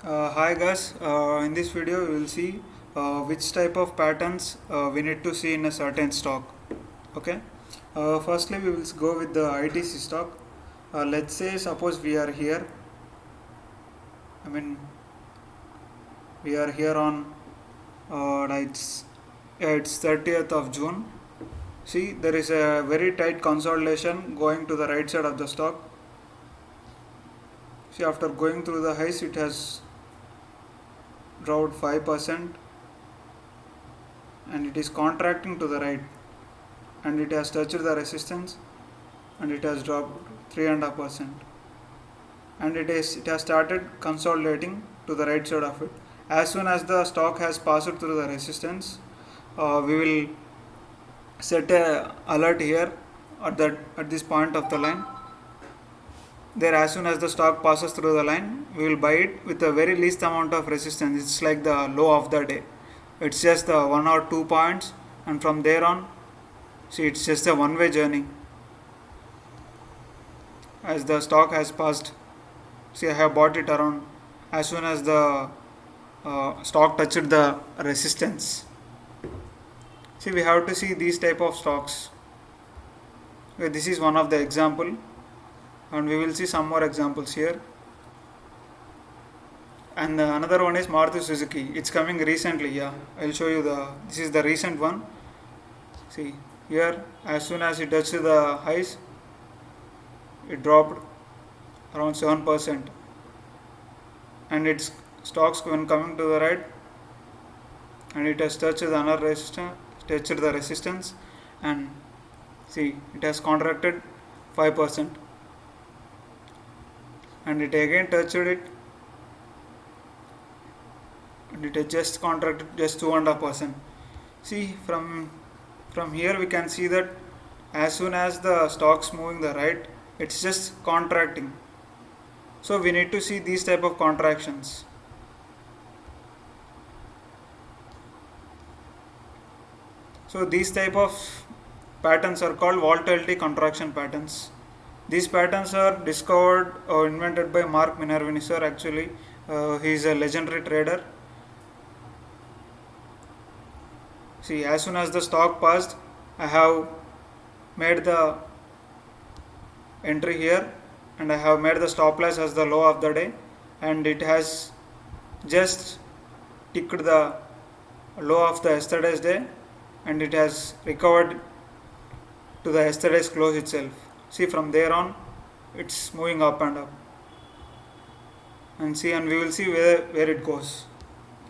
Hi guys, in this video we will see which type of patterns we need to see in a certain stock. Okay, firstly we will go with the ITC stock. Let's say suppose we are here, I mean we are here on it's 30th of June. See, there is a very tight consolidation going to the right side of the stock. See, after going through the highs it has dropped 5% and it is contracting to the right, and it has touched the resistance and it has dropped 3.5%, and it has started consolidating to the right side of it. As soon as the stock has passed through the resistance, we will set a alert here at this point of the line. There, as soon as the stock passes through the line, we will buy it with the very least amount of resistance. It's like the low of the day. It's just the 1 or 2 points, and from there on, see, it's just a one-way journey. As the stock has passed, see, I have bought it around as soon as the stock touched the resistance. See, we have to see these type of stocks. Okay, this is one of the example, and we will see some more examples here. And another one is Maruti Suzuki. It's coming recently. Yeah, I'll show you this is the recent one. See here, as soon as it touched the highs, it dropped around 7%, and its stocks when coming to the right, and it has touched the resistance, and see, it has contracted 5%, and it again touched it, and it has just contracted just 2.5%. See, from here we can see that as soon as the stocks moving the right, it's just contracting. So we need to see these type of contractions. So these type of patterns are called volatility contraction patterns. These patterns are discovered or invented by Mark Minervini sir. Actually, he is a legendary trader. See, as soon as the stock passed, I have made the entry here, and I have made the stop loss as the low of the day, and it has just ticked the low of the yesterday's day, and it has recovered to the yesterday's close itself. See, from there on it's moving up and up, and see, and we will see where it goes,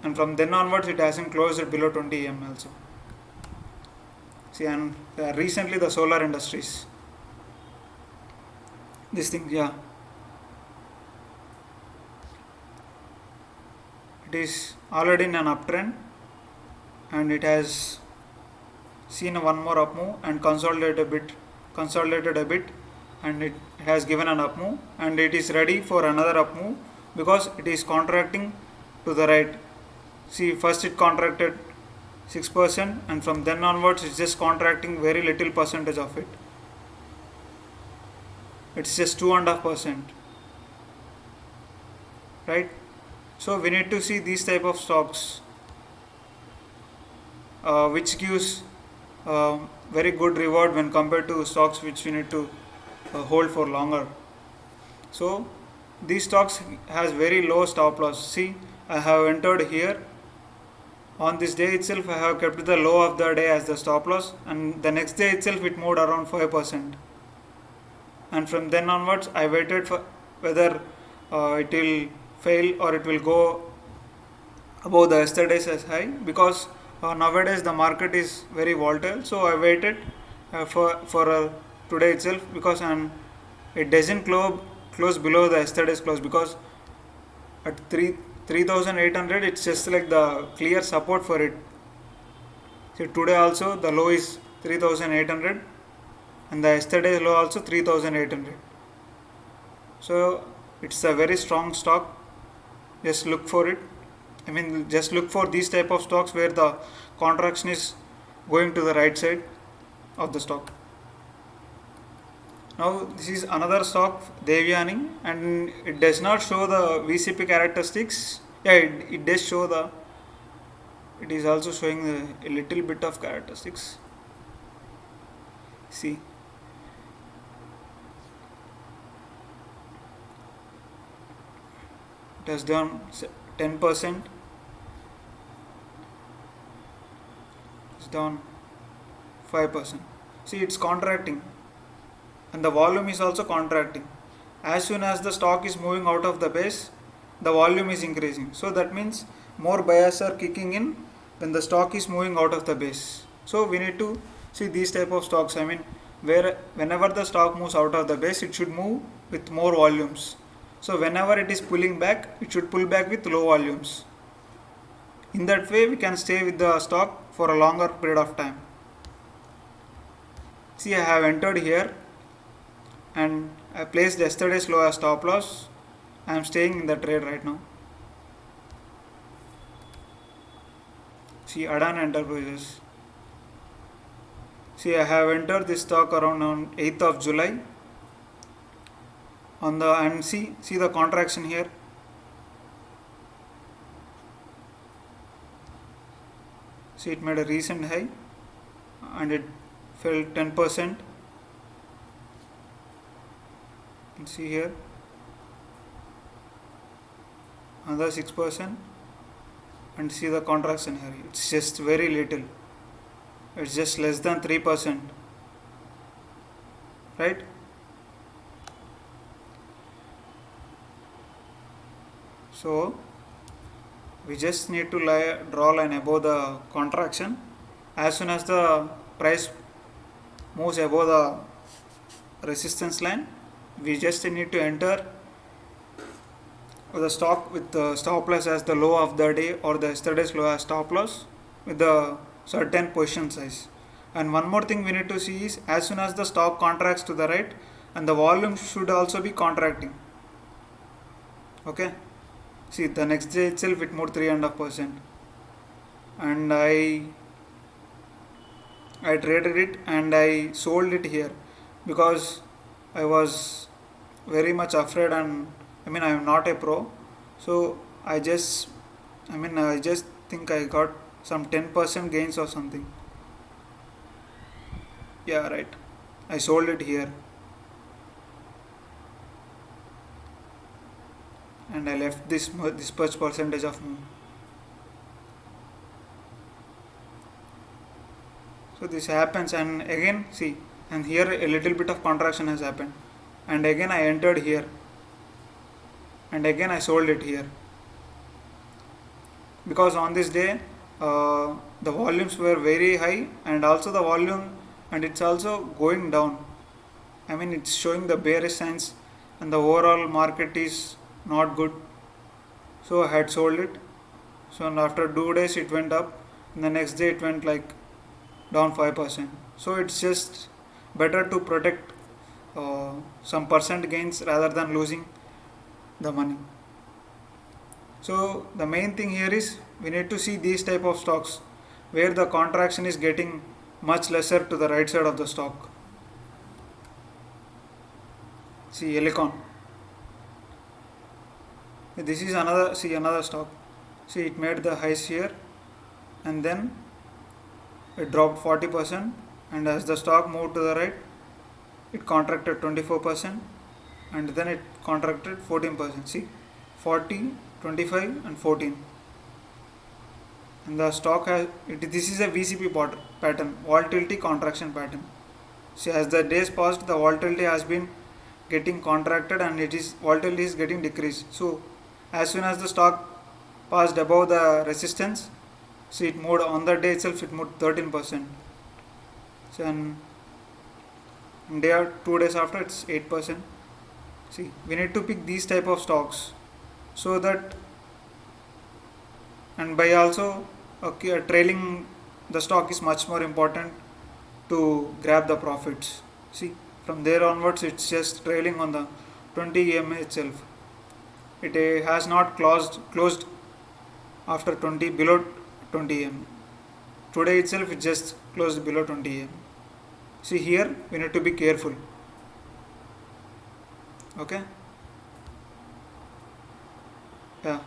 and from then onwards it hasn't closed below 20 EM also. See, and recently the solar industries, this thing, yeah, it is already in an uptrend, and it has seen one more up move and consolidated a bit, and it has given an up move, and it is ready for another up move because it is contracting to the right. See, first it contracted 6%, and from then onwards it's just contracting very little percentage of it. It's just 2.5%, right? So we need to see these type of stocks, which gives very good reward when compared to stocks which we need to hold for longer. So these stocks has very low stop loss. See, I have entered here. On this day itself, I have kept the low of the day as the stop loss, and the next day itself it moved around 5%. And from then onwards, I waited for whether it will fail or it will go above the yesterday's high, because nowadays the market is very volatile. So I waited for today itself, because it doesn't close below the yesterday's close, because at 3,800 it's just like the clear support for it. So today also the low is 3,800, and the yesterday's low also 3,800. So it's a very strong stock. Just look for it. I mean, just look for these type of stocks where the contraction is going to the right side of the stock. Now this is another stock, Devyani, and it does not show the VCP characteristics, Yeah, it does show the, it is also showing a little bit of characteristics. See, it has done 10%, it's down 5%. See, it's contracting, and the volume is also contracting. As soon as the stock is moving out of the base, the volume is increasing. So that means more buyers are kicking in when the stock is moving out of the base. So we need to see these type of stocks. I mean, where whenever the stock moves out of the base, it should move with more volumes. So whenever it is pulling back, it should pull back with low volumes. In that way, we can stay with the stock for a longer period of time. See, I have entered here and I placed yesterday's low as stop loss. I am staying in the trade right now. See, Adani Enterprises. See, I have entered this stock around on 8th of July. On the, and see the contraction here. See, it made a recent high and it fell 10%. And see here, another 6%, and see the contraction here. It's just very little. It's just less than 3%, right? So we just need to draw line above the contraction. As soon as the price moves above the resistance line, we just need to enter the stock with the stop loss as the low of the day or the yesterday's low as stop loss with the certain position size. And one more thing we need to see is, as soon as the stock contracts to the right, and the volume should also be contracting. Okay, see, the next day itself it moved 3.5%, and I traded it and I sold it here because I was very much afraid, and I mean, I am not a pro, so I just think I got some 10% gains or something. Yeah, right. I sold it here and I left this much percentage of move. So this happens, and again see, and here a little bit of contraction has happened, and again I entered here and again I sold it here because on this day the volumes were very high, and also the volume, and it's also going down. I mean, it's showing the bearish signs and the overall market is not good, so I had sold it. So after 2 days it went up, and the next day it went like down 5%. So it's just better to protect some percent gains rather than losing the money. So the main thing here is we need to see these type of stocks where the contraction is getting much lesser to the right side of the stock. See, Elecon. This is another stock. See, it made the highs here and then it dropped 40%, and as the stock moved to the right it contracted 24%, and then it contracted 14%. See, 40, 25 and 14, and the stock has this is a VCP pattern, volatility contraction pattern. See, as the days passed, the volatility has been getting contracted and volatility is getting decreased. So as soon as the stock passed above the resistance, see, it moved on the day itself, it moved 13%. So, and 2 days after it's 8%. See, we need to pick these type of stocks so that, and by also trailing the stock is much more important to grab the profits. See, from there onwards it's just trailing on the 20 EMA itself. It has not closed after 20 below 20 EMA. Today itself it just closed below 20 EMA. See, here we need to be careful. Okay, yeah.